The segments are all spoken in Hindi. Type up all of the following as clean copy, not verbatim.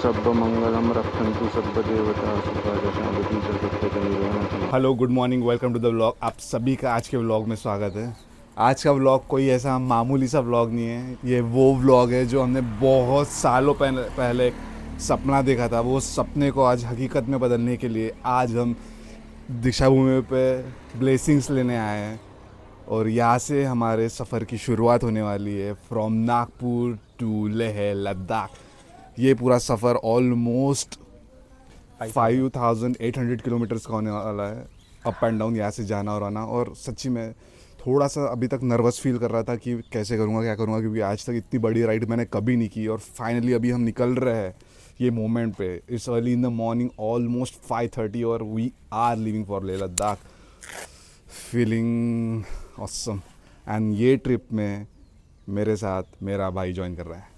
सर्वमंगलं रक्षन्तु सर्वदेवता सुखदशांति चतुर्थी। Hello, good morning, welcome to the vlog. आप सभी का आज के व्लॉग में स्वागत है। आज का व्लॉग कोई ऐसा मामूली सा व्लॉग नहीं है। ये वो व्लॉग है जो हमने बहुत सालों पहले एक सपना देखा था। वो सपने को आज हकीकत में बदलने के लिए आज हम दीक्षा भूमि पे ब्लेसिंग्स लेने आए हैं और यहाँ से हमारे सफ़र की शुरुआत होने वाली है। From Nagpur to Leh Ladakh. ये पूरा सफ़र ऑलमोस्ट 5800 किलोमीटर्स का होने वाला है। अप एंड डाउन यहाँ से जाना और आना। और सच्ची में थोड़ा सा अभी तक नर्वस फील कर रहा था कि कैसे करूँगा क्या करूँगा, क्योंकि आज तक इतनी बड़ी राइड मैंने कभी नहीं की। और फाइनली अभी हम निकल रहे हैं ये मोमेंट पे। It's early in the morning, almost 5:30 और we are leaving for Leh Ladakh. Feeling awesome. And ये ट्रिप में मेरे साथ मेरा भाई ज्वाइन कर रहा है।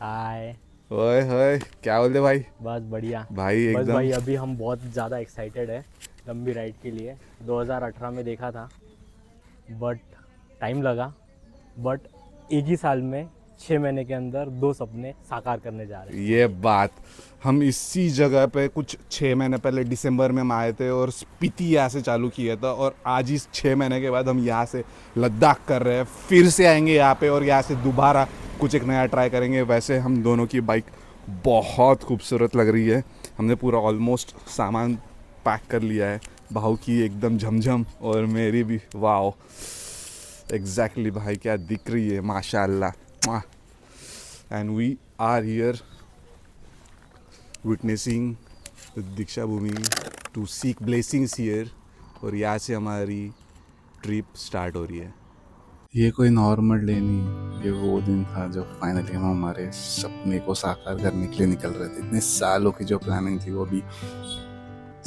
हाय। ओए होए, क्या बोलते भाई? बस बढ़िया भाई बस एकदम। भाई अभी हम बहुत ज़्यादा एक्साइटेड है लंबी राइड के लिए। 2018 में देखा था बट टाइम लगा। बट एक ही साल में 6 महीने के अंदर 2 सपने साकार करने जा रहे हैं। ये बात हम इसी जगह पे कुछ 6 महीने पहले दिसंबर में हम आए थे और स्पीति यहाँ से चालू किया था। और आज इस 6 महीने के बाद हम यहाँ से लद्दाख कर रहे हैं। फिर से आएंगे यहाँ पे और यहाँ से दोबारा कुछ एक नया ट्राई करेंगे। वैसे हम दोनों की बाइक बहुत खूबसूरत लग रही है। हमने पूरा ऑलमोस्ट सामान पैक कर लिया है। भाव की एकदम झमझम और मेरी भी वाओ एग्जैक्टली भाई क्या दिख रही है, माशाल्लाह। And we are here witnessing the Deeksha Bhoomi to seek blessings here. और यहाँ से हमारी ट्रिप स्टार्ट हो रही है। ये कोई नॉर्मल डे नहीं, ये वो दिन था जब फाइनली हम हमारे सपने को साकार करने के लिए निकल रहे थे। इतने सालों की जो प्लानिंग थी वो भी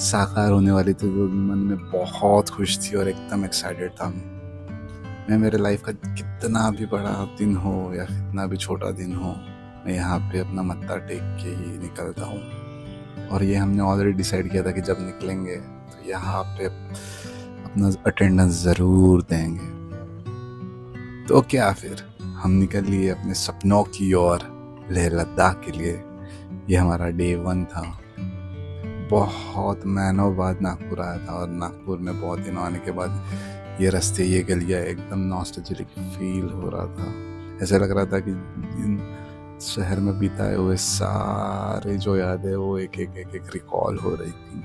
साकार होने वाली थी। वो मन में बहुत खुश थी और एकदम एक्साइटेड था मैं। मेरे लाइफ का कितना भी बड़ा दिन हो या कितना भी छोटा दिन हो, मैं यहाँ पे अपना मत्था टेक के ही निकलता हूँ। और ये हमने ऑलरेडी डिसाइड किया था कि जब निकलेंगे तो यहाँ पे अपना अटेंडेंस ज़रूर देंगे। तो क्या फिर हम निकल लिए अपने सपनों की ओर लेह लद्दाख के लिए। ये हमारा डे 1 था। बहुत महीनों बाद नागपुर आया था और नागपुर में बहुत दिनों आने के बाद ये रास्ते, ये गलियाँ एकदम नॉस्टैल्जिक फील हो रहा था। ऐसा लग रहा था कि इन शहर में बिताए हुए सारे जो याद है वो एक एक रिकॉल हो रही थी।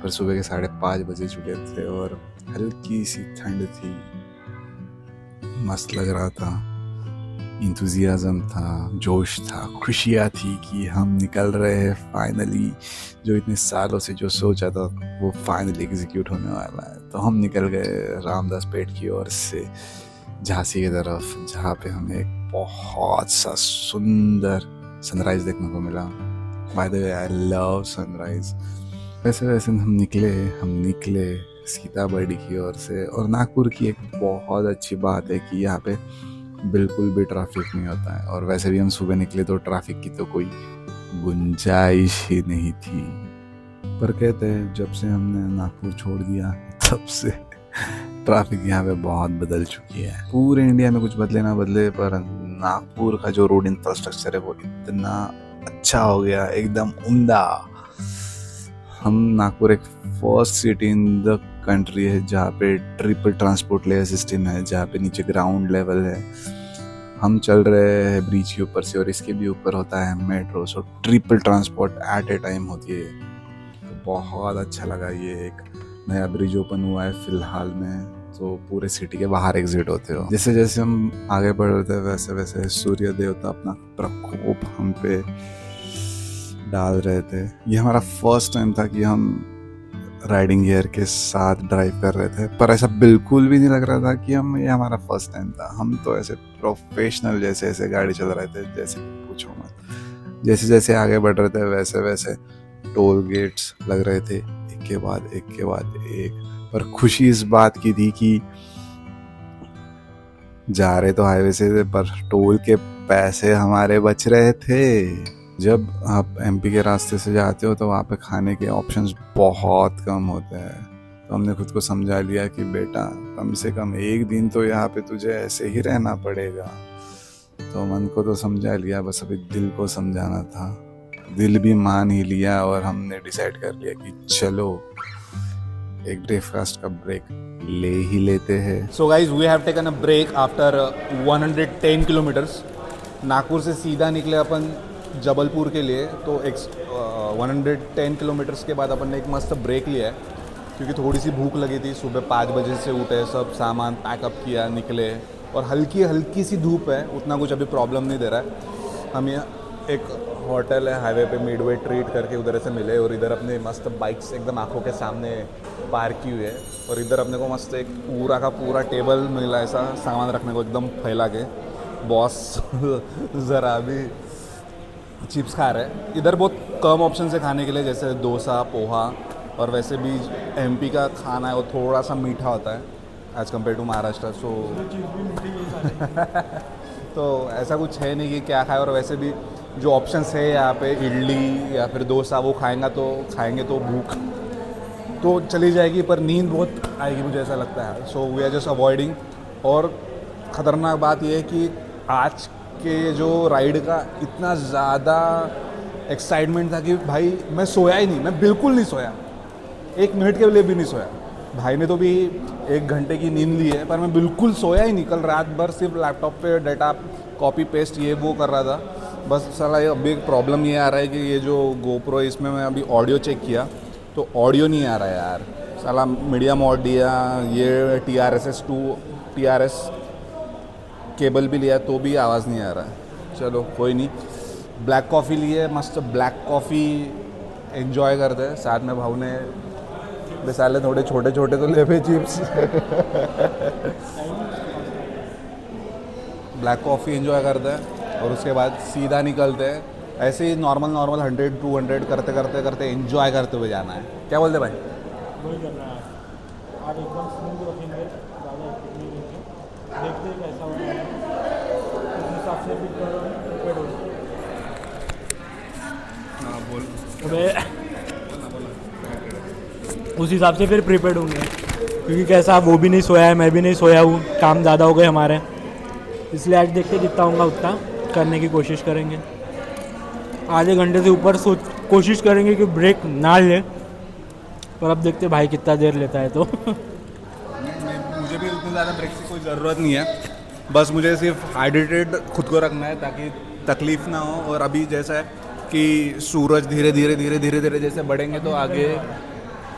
पर सुबह के 5:30 बजे चुके थे और हल्की सी ठंड थी। मस्त लग रहा था, इंथुजियाज्म था, जोश था, खुशियाँ थी कि हम निकल रहे हैं फाइनली। जो इतने सालों से जो सोचा था वो फाइनली एग्जीक्यूट होने वाला है। तो हम निकल गए रामदास पेट की ओर से झांसी की तरफ, जहाँ पे हमें एक बहुत सा सुंदर सनराइज देखने को मिला। By the way I love sunrise. वैसे हम निकले सीताबर्डी की ओर से। और नागपुर की एक बहुत अच्छी बात है कि यहाँ पे बिल्कुल भी ट्रैफिक नहीं होता है। और वैसे भी हम सुबह निकले तो ट्रैफिक की तो कोई गुंजाइश ही नहीं थी। पर कहते हैं जब से हमने नागपुर छोड़ दिया तब से ट्रैफिक यहाँ पे बहुत बदल चुकी है। पूरे इंडिया में कुछ बदले ना बदले, पर नागपुर का जो रोड इंफ्रास्ट्रक्चर है वो इतना अच्छा हो गया, एकदम उम्दा। हम नागपुर एक first city in the country है जहाँ पे ट्रिपल ट्रांसपोर्ट लेयर सिस्टम है, जहाँ पे नीचे ग्राउंड लेवल है। हम चल रहे हैं ब्रिज के ऊपर से और इसके भी ऊपर होता है metro. So triple transport at a time होती है। तो बहुत अच्छा लगा। ये एक नया ब्रिज ओपन हुआ है फिलहाल में, तो पूरे सिटी के बाहर एग्जिट होते हो। जैसे जैसे हम आगे बढ़ रहे थे वैसे वैसे सूर्य देवता अपना प्रकोप हम पे डाल रहे थे। ये हमारा फर्स्ट टाइम था कि हम राइडिंग गियर के साथ ड्राइव कर रहे थे, पर ऐसा बिल्कुल भी नहीं लग रहा था कि ये हमारा फर्स्ट टाइम था। हम तो ऐसे प्रोफेशनल जैसे ऐसे गाड़ी चल रहे थे, जैसे पूछो मत। जैसे जैसे आगे बढ़ रहे थे वैसे वैसे टोल गेट्स लग रहे थे, एक के बाद एक। पर खुशी इस बात की थी कि जा रहे तो हाईवे से थे, पर टोल के पैसे हमारे बच रहे थे। जब आप एमपी के रास्ते से जाते हो तो वहाँ पे खाने के ऑप्शंस बहुत कम होते हैं। तो हमने खुद को समझा लिया कि बेटा कम से कम एक दिन तो यहाँ पे तुझे ऐसे ही रहना पड़ेगा। तो मन को तो समझा लिया, बस अभी दिल को समझाना था। दिल भी मान ही लिया और हमने डिसाइड कर लिया कि चलो एक ब्रेकफास्ट का ब्रेक ले ही लेते हैं. So guys, we have taken a break after 110 kilometers. Nagpur से सीधा निकले अपन जबलपुर के लिए. तो 110 किलोमीटर्स के बाद अपन ने एक मस्त ब्रेक लिया है क्योंकि थोड़ी सी भूख लगी थी. सुबह 5 बजे से उठे, सब सामान पैकअप किया, निकले और हल्की हल्की सी धूप है, उतना कुछ अभी प्रॉब्लम नहीं दे रहा है. हम यहाँ एक होटल है हाईवे पे मिडवे ट्रीट करके उधर से मिले और इधर अपने मस्त बाइक्स एकदम आंखों के सामने पार्क की हुई है और इधर अपने को मस्त एक पूरा का पूरा टेबल मिला ऐसा सामान रखने को एकदम फैला के. बॉस ज़रा अभी चिप्स खा रहे हैं. इधर बहुत कम ऑप्शन है खाने के लिए, जैसे डोसा, पोहा, और वैसे भी एमपी का खाना है वो थोड़ा सा मीठा होता है एज़ कम्पेयर टू महाराष्ट्र. सो तो ऐसा कुछ है नहीं कि क्या खाए. और वैसे भी जो ऑप्शंस है यहाँ पे इडली या फिर डोसा वो खाएंगे तो भूख तो चली जाएगी पर नींद बहुत आएगी मुझे ऐसा लगता है. So we are just avoiding. और ख़तरनाक बात यह है कि आज के जो राइड का इतना ज़्यादा एक्साइटमेंट था कि भाई मैं सोया ही नहीं, मैं बिल्कुल नहीं सोया, 1 मिनट के लिए भी नहीं सोया. भाई ने तो भी 1 घंटे की नींद ली है पर मैं बिल्कुल सोया ही नहीं. कल रात भर सिर्फ लैपटॉप पे डाटा कॉपी पेस्ट ये वो कर रहा था बस. साला ये अभी एक प्रॉब्लम ये आ रहा है कि ये जो गोप्रो इसमें मैं अभी ऑडियो चेक किया तो ऑडियो नहीं आ रहा है यार. साला मीडिया मोड दिया, ये TRS केबल भी लिया तो भी आवाज़ नहीं आ रहा है. चलो कोई नहीं. ब्लैक कॉफ़ी लिए, मस्त ब्लैक कॉफ़ी एंजॉय करते हैं. साथ में भाव ने बेसाले थोड़े छोटे छोटे तो ले पे चिप्स. ब्लैक कॉफ़ी एंजॉय करते हैं और उसके बाद सीधा निकलते हैं. ऐसे ही नॉर्मल 100-200 करते एंजॉय करते हुए जाना है. क्या बोलते भाई? वही करना है आज एकदम स्मूथ रखेंगे, ज़्यादा देखते हैं कैसा होगा उस हिसाब से भी प्रिपेयर हो. हाँ बोल. उस हिसाब से फिर प्रिपेयर्ड होंगे क्योंकि कैसा वो भी नहीं सोया है, मैं भी नहीं सोया हूँ, काम ज़्यादा हो गए हमारे, इसलिए आज देखते जितना होगा उतना करने की कोशिश करेंगे. आधे घंटे से ऊपर कोशिश करेंगे कि ब्रेक ना ले, पर अब देखते भाई कितना देर लेता है. तो मुझे भी इतनी ज़्यादा ब्रेक की कोई ज़रूरत नहीं है, बस मुझे सिर्फ हाइड्रेटेड खुद को रखना है ताकि तकलीफ़ ना हो. और अभी जैसा है कि सूरज धीरे धीरे जैसे बढ़ेंगे तो आगे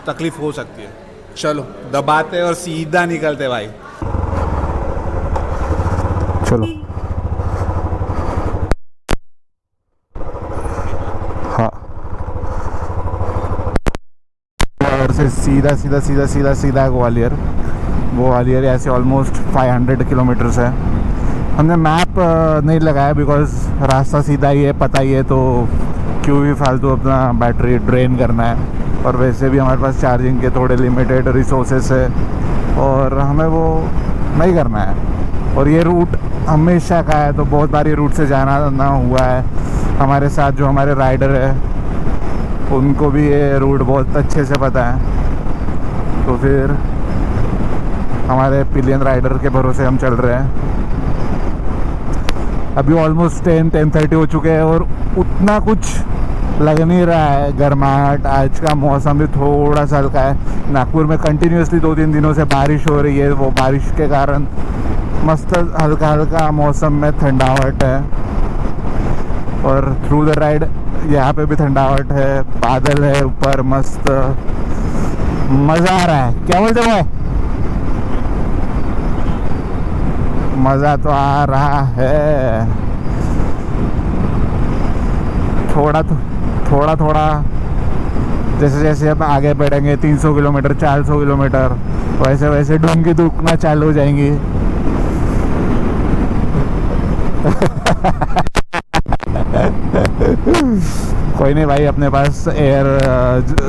तकलीफ़ हो सकती है. चलो दबाते और सीधा निकलते भाई. चलो. हाँ और से सीधा ग्वालियर. ग्वालियर ऐसे ऑलमोस्ट 500 किलोमीटर्स है. हमने मैप नहीं लगाया बिकॉज रास्ता सीधा ही है, पता ही है, तो क्यों भी फालतू अपना बैटरी ड्रेन करना है. और वैसे भी हमारे पास चार्जिंग के थोड़े लिमिटेड रिसोर्सेस है और हमें वो नहीं करना है. और ये रूट हमेशा का है तो बहुत बार ये रूट से जाना ना हुआ है. हमारे साथ जो हमारे राइडर है उनको भी ये रूट बहुत अच्छे से पता है, तो फिर हमारे पिलियन राइडर के भरोसे हम चल रहे हैं. अभी ऑलमोस्ट 10-10:30 हो चुके हैं और उतना कुछ लग नहीं रहा है. गर्माहट, आज का मौसम भी थोड़ा सा हल्का है. नागपुर में कंटिन्यूसली 2-3 दिनों से बारिश हो रही है, वो बारिश के कारण मस्त हल्का मौसम में ठंडाहट है. और थ्रू द राइड यहाँ पे भी ठंडाहट है, बादल है ऊपर, मस्त मज़ा आ रहा है. क्या बोलते भाई? मज़ा तो आ रहा है. थोड़ा जैसे हम आगे बढ़ेंगे 300 किलोमीटर 400 किलोमीटर वैसे डूंगी दुखना चालू हो जाएंगी. कोई नहीं भाई, अपने पास एयर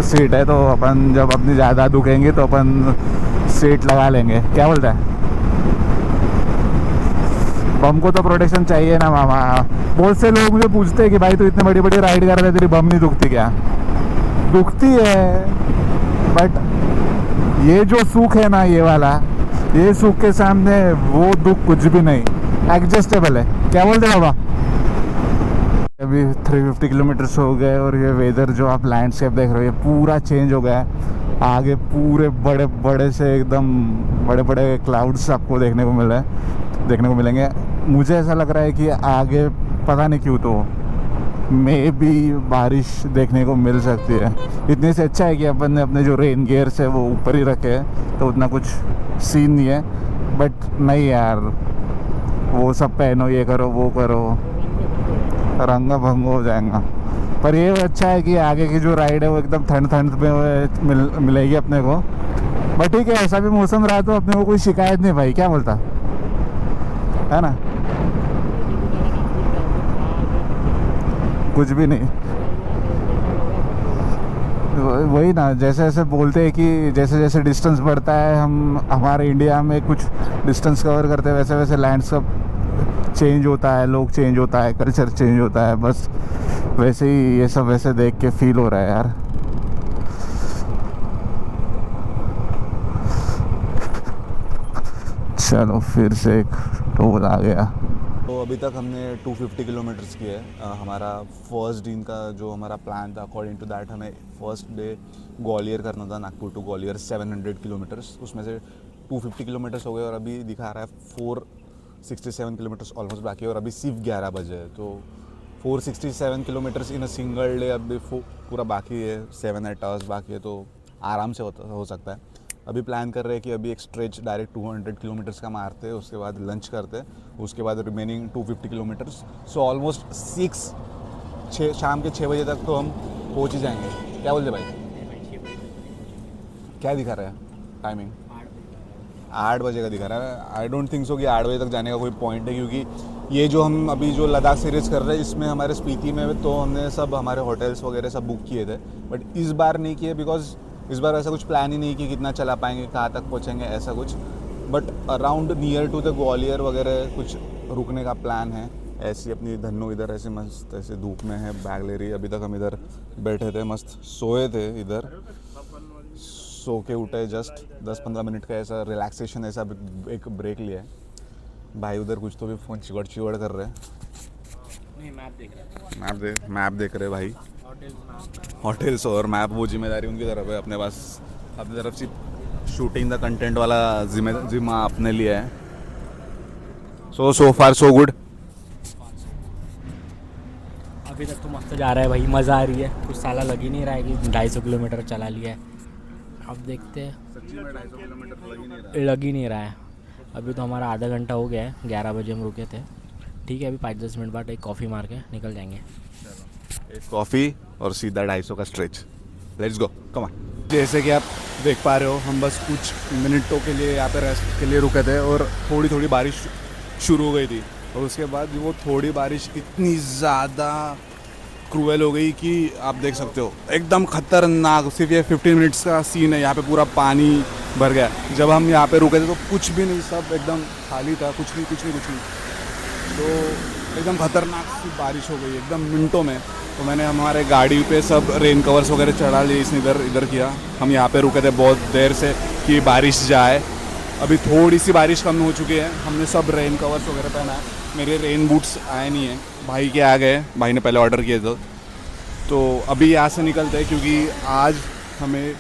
सीट है तो अपन जब अपनी ज़्यादा दुखेंगे तो अपन सीट लगा लेंगे. क्या बोलता है? बम को तो प्रोटेक्शन चाहिए ना मामा. बहुत से लोग मुझे पूछते हैं कि भाई तू इतनी बड़ी राइड कर रहे हैं, तेरी बम नहीं दुखती क्या? दुखती है, बट ये जो सुख है ना, ये वाला, ये सुख के सामने वो दुख कुछ भी नहीं, एडजस्टेबल है. क्या बोलते हैं बाबा? अभी 350 किलोमीटर्स हो गए और ये वेदर जो आप लैंडस्केप देख रहे हो ये पूरा चेंज हो गया है। आगे पूरे बड़े बड़े से एकदम बड़े बड़े क्लाउड्स आपको देखने को मिलेंगे। मुझे ऐसा लग रहा है कि आगे पता नहीं क्यों तो मे भी बारिश देखने को मिल सकती है। इतने से अच्छा है कि अपन ने अपने जो रेन गियर्स है वो ऊपर ही रखे हैं तो उतना कुछ सीन नहीं है। बट नहीं यार, वो सब पहनो, ये करो वो करो, रंगा भंग हो जाएगा। पर ये अच्छा है कि आगे की जो राइड है वो एकदम ठंड में मिलेगी अपने को। बट ठीक है, ऐसा भी मौसम रहा तो अपने को कोई शिकायत नहीं भाई, क्या बोलता है ना, कुछ भी नहीं। वही ना, जैसे जैसे बोलते हैं कि जैसे जैसे डिस्टेंस बढ़ता है, हम हमारे इंडिया में कुछ डिस्टेंस कवर करते हैं, वैसे वैसे लैंडस्केप चेंज होता है, लोग चेंज होता है, कल्चर चेंज होता है। बस वैसे ही ये सब वैसे देख के फील हो रहा है यार। चलो फिर से एक टोल आ गया। तो अभी तक हमने 250 किलोमीटर्स किए है। हमारा फर्स्ट दिन का जो हमारा प्लान था, अकॉर्डिंग टू दैट हमें फर्स्ट डे ग्वालियर करना था, नागपुर टू ग्वालियर 700 किलोमीटर्स। उसमें से 250 किलोमीटर्स हो गए और अभी दिखा रहा है 467 किलोमीटर्स ऑलमोस्ट बाकी है और अभी सिर्फ 11 बजे है। तो 467 kilometres in a single day अभी पूरा बाकी है, 7-8 आवर्स बाकी है, तो आराम से हो सकता है। अभी प्लान कर रहे हैं कि अभी एक स्ट्रेच डायरेक्ट 200 किलोमीटर्स का मारते हैं, उसके बाद लंच करते हैं, उसके बाद रिमेनिंग 250 किलोमीटर्स। सो ऑलमोस्ट 6 शाम के 6 बजे तक तो हम पहुंच ही जाएंगे। क्या बोलते भाई? क्या दिखा रहा है टाइमिंग? 8 बजे का दिखा रहा है। आई डोंट थिंक सो कि 8 बजे तक जाने का कोई पॉइंट है, क्योंकि ये जो हम अभी जो लद्दाख सीरीज़ कर रहे हैं इसमें हमारे स्पीति में तो हमने सब हमारे होटल्स वगैरह सब बुक किए थे, बट इस बार नहीं किए बिकॉज इस बार ऐसा कुछ प्लान ही नहीं कि कितना चला पाएंगे, कहाँ तक पहुँचेंगे, ऐसा कुछ। But around near to the Gwalior वगैरह कुछ रुकने का प्लान है। ऐसी अपनी धन्नो इधर ऐसे मस्त ऐसे धूप में है, बैग ले रही है। अभी तक हम इधर बैठे थे, मस्त सोए थे इधर, सो के उठे जस्ट 10-15 मिनट का ऐसा रिलैक्सेशन, ऐसा एक ब्रेक लिया है। भाई उधर कुछ तो भी फ़ोन चिवड़ कर रहे हैं। मैप देख रहे भाई, होटल्स और मैप वो जिम्मेदारी उनकी तरफ है, अपने पास अपनी तरफ से शूटिंग द कंटेंट वाला जिम्मा अपने लिए है। सो फार सो गुड। अभी तक तो मस्त जा रहा है भाई, मज़ा आ रही है। कुछ साला लग ही नहीं रहा है कि 250 किलोमीटर चला लिया है। अब देखते हैं, सच्ची में 250 किलोमीटर लग ही नहीं रहा है। अभी तो हमारा आधा घंटा हो गया है, 11 बजे हम रुके थे। ठीक है, अभी 5-10 मिनट बाद एक कॉफ़ी मार के निकल जाएंगे। एक कॉफ़ी और सीधा 250 का stretch. Let's go, come on. जैसे कि आप देख पा रहे हो, हम बस कुछ मिनटों के लिए यहाँ पे रेस्ट के लिए रुके थे और थोड़ी थोड़ी बारिश शुरू हो गई थी, और उसके बाद वो थोड़ी बारिश इतनी ज़्यादा क्रूएल हो गई कि आप देख सकते हो एकदम ख़तरनाक। सिर्फ ये 15 मिनट्स का सीन है, यहाँ पे पूरा पानी भर गया। जब हम यहाँ पे रुके थे तो कुछ भी नहीं, सब एकदम खाली था, कुछ नहीं। तो एकदम ख़तरनाक सी बारिश हो गई एकदम मिनटों में। तो मैंने हमारे गाड़ी पे सब रेन कवर्स वगैरह चढ़ा लिए, इसने इधर किया। हम यहाँ पे रुके थे बहुत देर से कि बारिश जाए। अभी थोड़ी सी बारिश कम हो चुकी है, हमने सब रेन कवर्स वगैरह पहना है। मेरे रेन बूट्स आए नहीं हैं, भाई के आ गए, भाई ने पहले ऑर्डर किए थे। तो अभी यहाँ से निकलते हैं क्योंकि आज हमें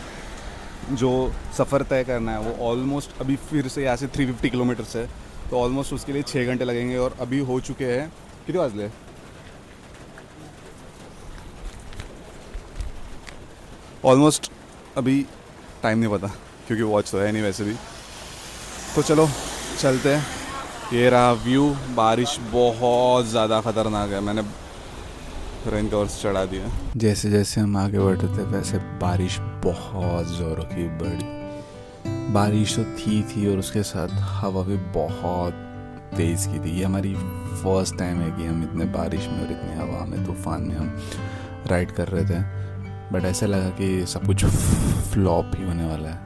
जो सफ़र तय करना है वो ऑलमोस्ट अभी फिर से यहाँ से 350 किलोमीटर्स है, तो ऑलमोस्ट उसके लिए 6 घंटे लगेंगे। और अभी हो चुके हैं कितने बजे? ऑलमोस्ट अभी टाइम नहीं पता क्योंकि वॉच तो है नहीं वैसे भी। तो चलो चलते हैं। ये रहा व्यू, बारिश बहुत ज़्यादा ख़तरनाक है, मैंने रेन कवर्स चढ़ा दिया। जैसे जैसे हम आगे बढ़ रहे थे वैसे बारिश बहुत ज़ोरों की बढ़ी। बारिश तो थी और उसके साथ हवा भी बहुत तेज़ की थी। ये हमारी फर्स्ट टाइम है कि हम इतने बारिश में और इतनी हवा में, तूफ़ान में हम राइड कर रहे थे। बट ऐसा लगा कि सब कुछ फ्लॉप ही होने वाला है,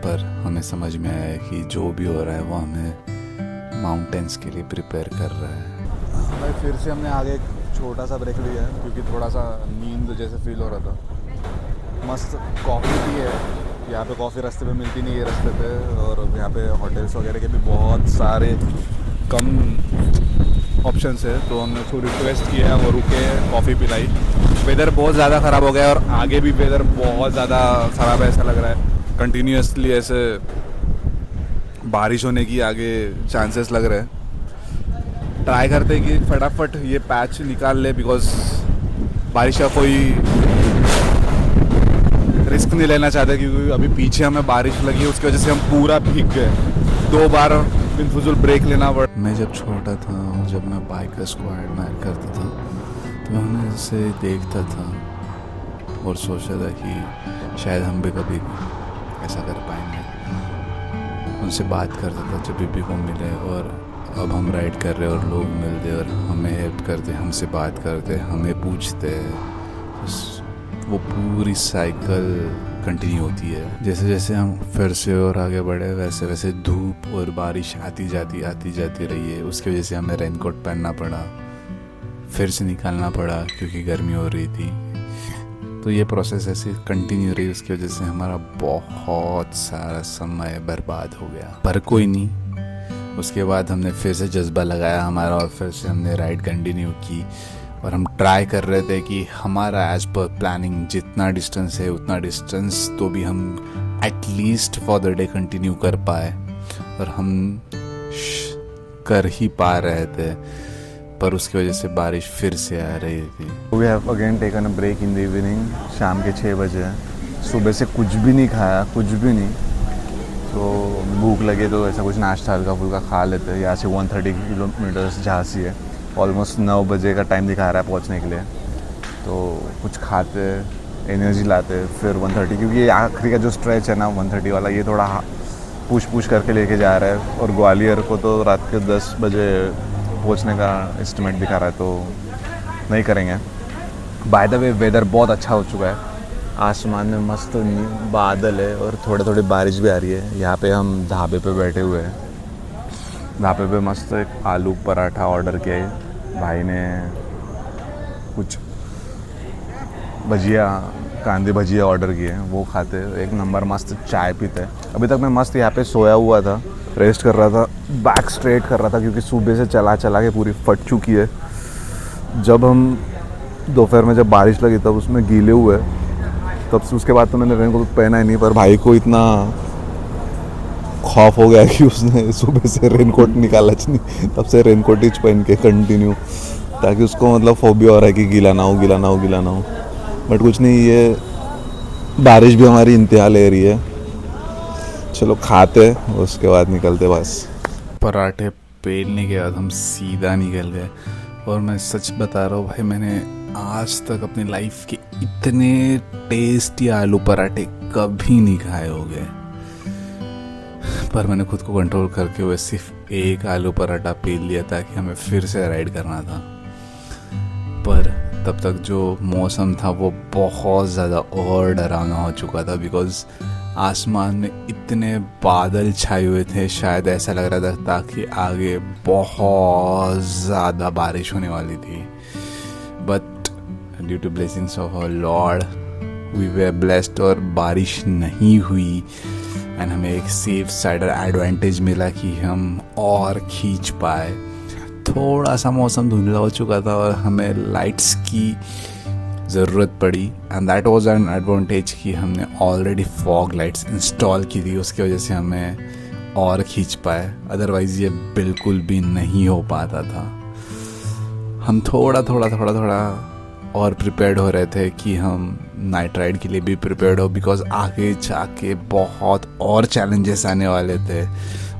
पर हमें समझ में आया कि जो भी हो रहा है वो हमें माउंटेन्स के लिए प्रिपेयर कर रहा है। भाई फिर से हमने आगे एक छोटा सा ब्रेक लिया है क्योंकि थोड़ा सा नींद जैसे फील हो रहा था। मस्त कॉफ़ी भी है यहाँ पे, कॉफ़ी रास्ते पे मिलती नहीं है रास्ते पे, और यहाँ पे होटल्स वगैरह के भी बहुत सारे कम ऑप्शन है, तो हमने उसको रिक्वेस्ट किया, वो रुके, कॉफ़ी पिलाई। वेदर बहुत ज़्यादा ख़राब हो गया है और आगे भी वेदर बहुत ज़्यादा ख़राब है ऐसा लग रहा है। कंटिन्यूसली ऐसे बारिश होने की आगे चांसेस लग रहे हैं। ट्राई करते हैं कि फटाफट ये पैच निकाल ले, बिकॉज बारिश का कोई रिस्क नहीं लेना चाहते, क्योंकि अभी पीछे हमें बारिश लगी है, उसकी वजह से हम पूरा भीग गए। 2 बार बिनफुजुल ब्रेक लेना पड़ा। मैं जब छोटा था और जब मैं बाइकर्स को एडमायर करता था तो मैं उन्हें ऐसे देखता था और सोचता था कि शायद हम भी कभी ऐसा कर पाएंगे। उनसे बात करता था जब भी वो मिले, और अब हम राइड कर रहे और लोग मिलते और हमें हेल्प करते, हमसे बात करते, हमें पूछते, वो पूरी साइकिल कंटिन्यू होती है। जैसे जैसे हम फिर से और आगे बढ़े वैसे वैसे धूप और बारिश आती जाती रही है। उसकी वजह से हमें रेनकोट पहनना पड़ा, फिर से निकालना पड़ा क्योंकि गर्मी हो रही थी। तो ये प्रोसेस ऐसे कंटिन्यू रही, उसकी वजह से हमारा बहुत सारा समय बर्बाद हो गया, पर कोई नहीं। उसके बाद हमने फिर से जज्बा लगाया हमारा और फिर से हमने राइड कंटिन्यू की और हम ट्राई कर रहे थे कि हमारा एज पर प्लानिंग जितना डिस्टेंस है उतना डिस्टेंस तो भी हम at least for the day continue कर पाए, और हम कर ही पा रहे थे, पर उसकी वजह से बारिश फिर से आ रही थी। We have again taken a break in the evening. शाम के 6 बजे, सुबह से कुछ भी नहीं खाया, कुछ भी नहीं। तो भूख लगे तो ऐसा कुछ नाश्ता हल्का फुल्का खा लेते हैं। यहाँ से 130 किलोमीटर्स झांसी है, ऑलमोस्ट 9 बजे का टाइम दिखा रहा है पहुँचने के लिए। तो कुछ खाते, एनर्जी लाते, फिर 130, क्योंकि ये आखिरी का जो स्ट्रेच है ना 130 वाला, ये थोड़ा पुश करके लेके जा रहा है। और ग्वालियर को तो रात के 10 बजे पहुँचने का एस्टिमेट दिखा रहा है, तो नहीं करेंगे। बाय द वे वेदर बहुत अच्छा हो चुका है, आसमान में मस्त बादल है और थोड़े थोड़े बारिश भी आ रही है। यहाँ पे हम ढाबे पे बैठे हुए हैं, ढाबे पे मस्त एक आलू पराठा ऑर्डर किया है भाई ने, कुछ भजिया, कांदे भजिया ऑर्डर किए हैं, वो खाते, एक नंबर मस्त चाय पीते हैं। अभी तक मैं मस्त यहाँ पे सोया हुआ था, रेस्ट कर रहा था, बैक स्ट्रेट कर रहा था, क्योंकि सुबह से चला के पूरी फट चुकी है। जब हम दोपहर में जब बारिश लगी तब उसमें गीले हुए, तब से उसके बाद तो मैंने रेनकोट पहना ही नहीं। पर भाई को इतना खौफ हो गया कि उसने सुबह से रेनकोट निकाला नहीं, तब से रेनकोट ही पहन के कंटिन्यू, ताकि उसको मतलब फोबिया हो रहा है कि गीला ना हो। बट कुछ नहीं, ये बारिश भी हमारी इंतहा ले रही है। चलो खाते, उसके बाद निकलते बस। पराठे पेलने के बाद हम सीधा निकल गए, और मैं सच बता रहा हूँ भाई, मैंने आज तक अपनी लाइफ के इतने टेस्टी आलू पराठे कभी नहीं खाए होंगे। पर मैंने खुद को कंट्रोल करके हुए सिर्फ एक आलू पराठा पेल लिया ताकि हमें फिर से राइड करना था। पर तब तक जो मौसम था वो बहुत ज़्यादा और डरावना हो चुका था, बिकॉज़ आसमान में इतने बादल छाए हुए थे, शायद ऐसा लग रहा था ताकि आगे बहुत ज़्यादा बारिश होने वाली थी। But due to blessings of our lord we were blessed, और बारिश नहीं हुई, एंड हमें एक सेफ साइडर एडवांटेज मिला कि हम और खींच पाए। थोड़ा सा मौसम धुंधला हो चुका था और हमें लाइट्स की ज़रूरत पड़ी, and that was an advantage कि हमने ऑलरेडी फॉग लाइट्स इंस्टॉल की थी, उसकी वजह से हमें और खींच पाए। अदरवाइज़ ये बिल्कुल भी नहीं हो पाता था। हम थोड़ा और प्रिपेयर्ड हो रहे थे कि हम नाइट राइड के लिए भी प्रिपेयर्ड हो, बिकॉज आगे जाके बहुत और चैलेंजेस आने वाले थे,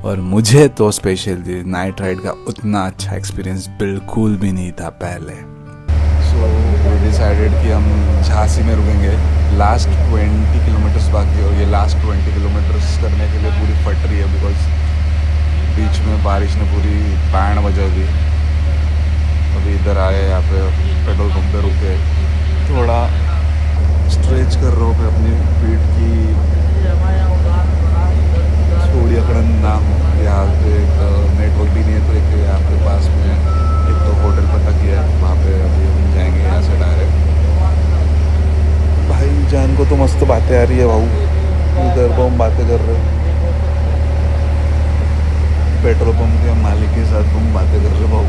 और मुझे तो स्पेशली नाइट राइड का उतना अच्छा एक्सपीरियंस बिल्कुल भी नहीं था पहले। सो वी डिसाइडेड कि हम झांसी में रुकेंगे। लास्ट 20 किलोमीटर्स बाकी, और ये लास्ट 20 किलोमीटर्स करने के लिए पूरी फट रही है, बिकॉज बीच में बारिश ने पूरी बैंड बजा दी। अभी इधर आए, यहाँ पे पेट्रोल पंप पे रुके, थोड़ा स्ट्रेच कर रहा हूँ अपनी पीठ की, थोड़ी अकड़न ना हो। यहाँ पे नेटवर्क भी नहीं है, तो एक यहाँ पे पास में एक तो होटल पता किया है, वहाँ पे अभी हम जाएंगे यहाँ से डायरेक्ट। भाई जान को तो मस्त बातें आ रही है भाऊ, उधर को हम बातें कर रहे हैं, पेट्रोल पंप के मालिक के साथ हम बातें कर रहे हैं भाऊ।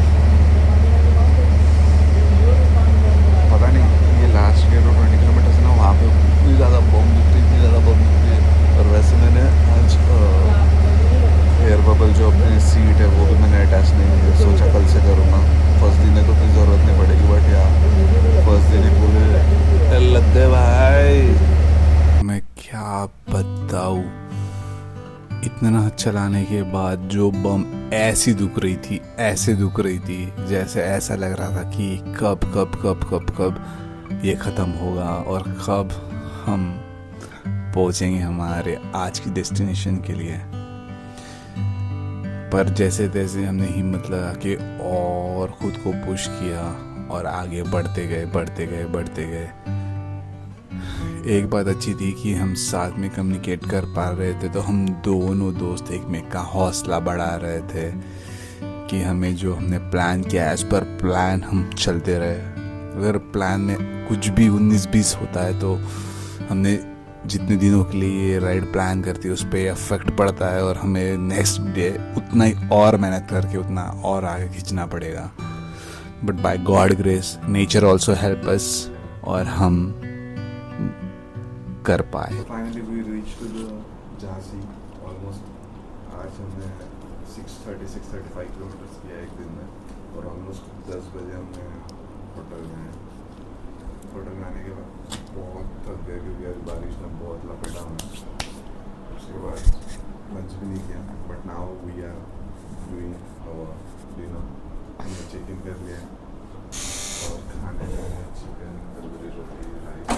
इतना चलाने के बाद जो बम ऐसी दुख रही थी, ऐसे दुख रही थी, जैसे ऐसा लग रहा था कि कब कब कब कब कब ये ख़त्म होगा और कब हम पहुँचेंगे हमारे आज की डेस्टिनेशन के लिए। पर जैसे तैसे हमने हिम्मत लगा के और ख़ुद को पुश किया और आगे बढ़ते गए बढ़ते गए बढ़ते गए। एक बात अच्छी थी कि हम साथ में कम्युनिकेट कर पा रहे थे, तो हम दोनों दोस्त एक में का हौसला बढ़ा रहे थे कि हमें जो हमने प्लान किया एज पर प्लान हम चलते रहे। अगर प्लान में कुछ भी 19-20 होता है तो हमने जितने दिनों के लिए ये राइड प्लान करती है उस पर इफेक्ट पड़ता है और हमें नेक्स्ट डे उतना ही और मेहनत करके उतना और आगे खींचना पड़ेगा। But by God grace nature also help us और हम कर पाए। Finally we reach to the Jhansi almost. आज हमने 635 किलोमीटर्स किया एक दिन में और ऑलमोस्ट 10 बजे हमने होटल में आने के बाद बहुत थक गए क्योंकि आज बारिश ने बहुत लपेटा हमें। उसके बाद लंच भी नहीं किया, but now we are doing our dinner. हमने चिकन कर लिया और खाने में चिकन, तंदूरी रोटी, राइस।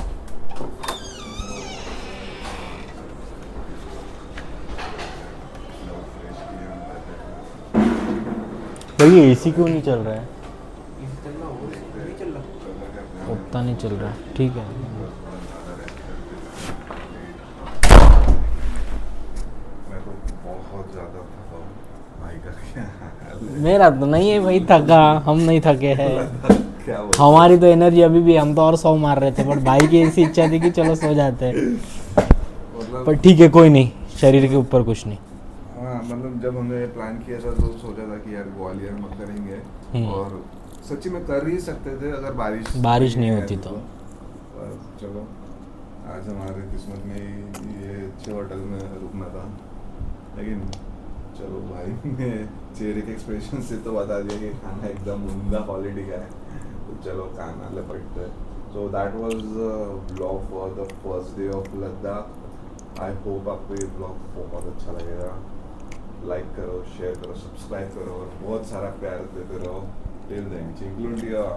भाई एसी क्यों नहीं चल रहा है? उतना नहीं चल रहा है, ठीक है। मैं तो बहुत ज़्यादा थका हूँ भाई का क्या मेरा तो नहीं है भाई थका, हम नहीं थके हैं। क्या हमारी तो एनर्जी अभी भी, हम तो और 100 मार रहे थे, बट भाई की ऐसी इच्छा थी कि चलो सो जाते हैं। मतलब पर ठीक है, कोई नहीं, शरीर के ऊपर कुछ नहीं। हाँ, मतलब जब हमने प्लान किया था तो सोचा था कि यार ग्वालियर में करेंगे और सच्ची में कर ही सकते थे अगर बारिश नहीं होती तो। पर चलो आज हमारे किस्मत में ये अच्छे होटल में रुकना था, लेकिन चलो भाई ने चेहरे के एक्सप्रेशन से तो बता दिया कि खाना एकदम उम्दा क्वालिटी का है, तो चलो खाना लपटते। So that was vlog for the first day of Ladakh. I hope आपको ये व्लॉग बहुत अच्छा लगेगा। लाइक करो, शेयर करो, सब्सक्राइब करो और बहुत सारा प्यार देते रहो। Till then, include your